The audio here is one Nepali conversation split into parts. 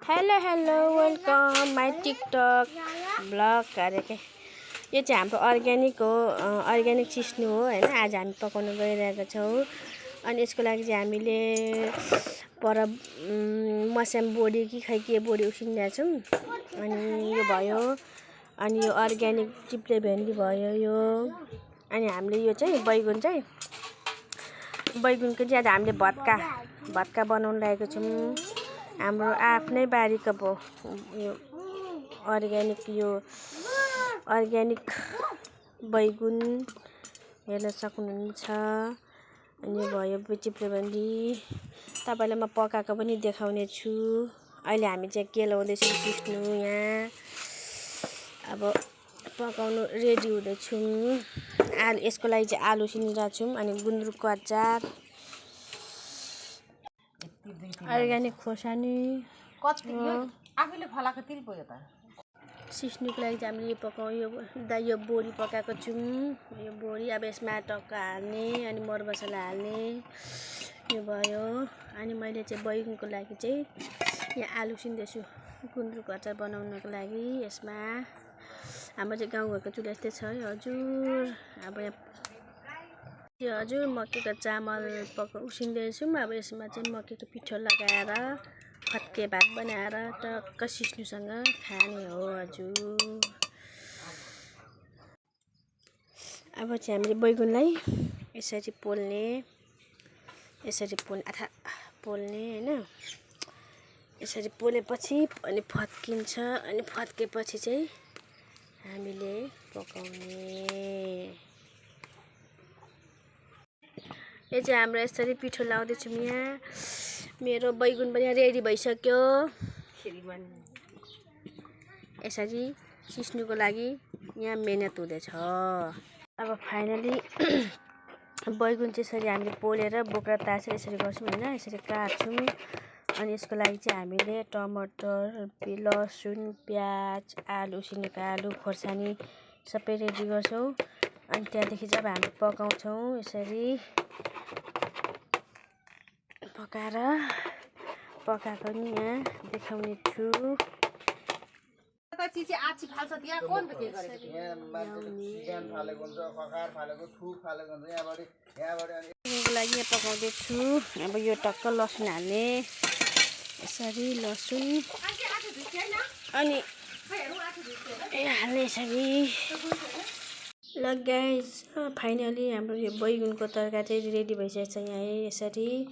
Hello welcome my TikTok blog अरे के यो चाहिँ हाम्रो अर्ग्यानिक हो अर्ग्यानिक सिस्नु हो हैन। आज हामी पकाउन गइरहेका छौँ अनि यसको लागि चाहिँ हामीले पर मस्याम बोडी कि खै के बोडी उसिनिरहेको छौँ। अनि यो भयो, अनि यो अर्ग्यानिक चिप्ले भेन्डी भयो यो। अनि हामीले यो चाहिँ बैगुनको चाहिँ आज हामीले भत्का बनाउन लागेको छौँ। हाम्रो आफ्नै बारीको यो अर्ग्यानिक बैगुन हेर्न सक्नुहुन्छ। अनि भयो चिप्ले भेन्डी, तपाईँलाई म पकाएको पनि देखाउने छु। अहिले हामी चाहिँ के लाउँदैछौँ सिस्नु यहाँ अब पकाउनु रेडी हुँदैछौँ। यसको लागि चाहिँ आलु उसिनिरहेको छौँ। अनि गुन्द्रुकको अचार, अर्ग्यानिक खोर्सानी आफैले फलाएको तिल पो त सिस्नुको लागि चाहिँ हामीले यो बोडी पकाएको छौँ। यो बोडी अब यसमा टक्क हाल्ने अनि मरमसला हाल्ने यो भयो। अनि मैले चाहिँ बैगुनको लागि चाहिँ यहाँ आलु उसिन्दैछु गुन्द्रुकको अचार बनाउनको लागि। यसमा हाम्रो चाहिँ गाउँघरको चुला यस्तै छ है हजुर। अब यो हजुर मकैको चामल उसिन्दैछौँ। अब यसमा चाहिँ मकैको पिठो लगाएर फत्के भात बनाएर टक्क सिस्नुसँग खाने हो हजुर। अब चाहिँ हामीले बैगुनलाई यसरी पोल्ने होइन। यसरी पोलेपछि अनि फत्किन्छ। अनि फत्केपछि चाहिँ हामीले पकाउने। यो चाहिँ हाम्रो यसरी पिठो लाउँदैछौँ यहाँ। मेरो बैगुन पनि रेडी भइसक्यो। यसरी सिस्नुको लागि यहाँ मेहनत हुँदैछ। अब फाइनली बैगुन चाहिँ यसरी हामीले पोलेर बोक्रा तासेर यसरी गर्छौँ होइन। यसरी काट्छौँ। अनि यसको लागि चाहिँ हामीले टमाटर, लसुन, प्याज, आलु उसिनेको आलु, खोर्सानी सबै रेडी गर्छौँ। अनि त्यहाँदेखि चाहिँ अब हामी पकाउँछौँ। यसरी पकाएको नि यहाँ देखाउने छु। लागि यहाँ पकाउँदैछु। अब यो टक्क लसुन हाल्ने, यसरी लसुन अनि हाल्ने यसरी। ल गाइस फाइनली हाम्रो यो बैगुनको तरकारी चाहिँ रेडी भइसकेको छ यहाँ यसरी।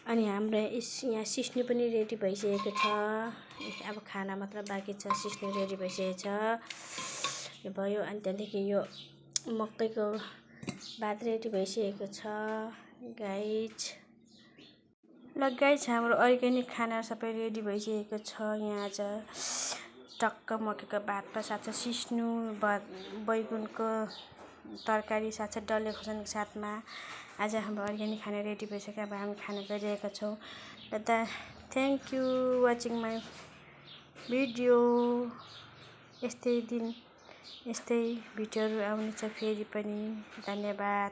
अनि हाम्रो यहाँ सिस्नु पनि रेडी भइसकेको छ। अब खाना मात्र बाँकी छ, सिस्नु रेडी भइसकेको छ यो भयो। अनि त्यहाँदेखि यो मकैको भात रेडी भइसकेको छ गाइज। ल गाइज हाम्रो अर्ग्यानिक खाना सबै रेडी भइसकेको छ यहाँ। आज टक्क मकैको भातको साथमा सिस्नु बैगुनको तरकारी साथै डल्ले खोर्सानीको साथमा आज हाम्रो अर्ग्यानिक खाना रेडी भइसक्यो। अब हामी खाना गइरहेका छौँ। र thank you watching my video. यस्तै भिडियोहरू आउनेछ फेरि पनि। धन्यवाद।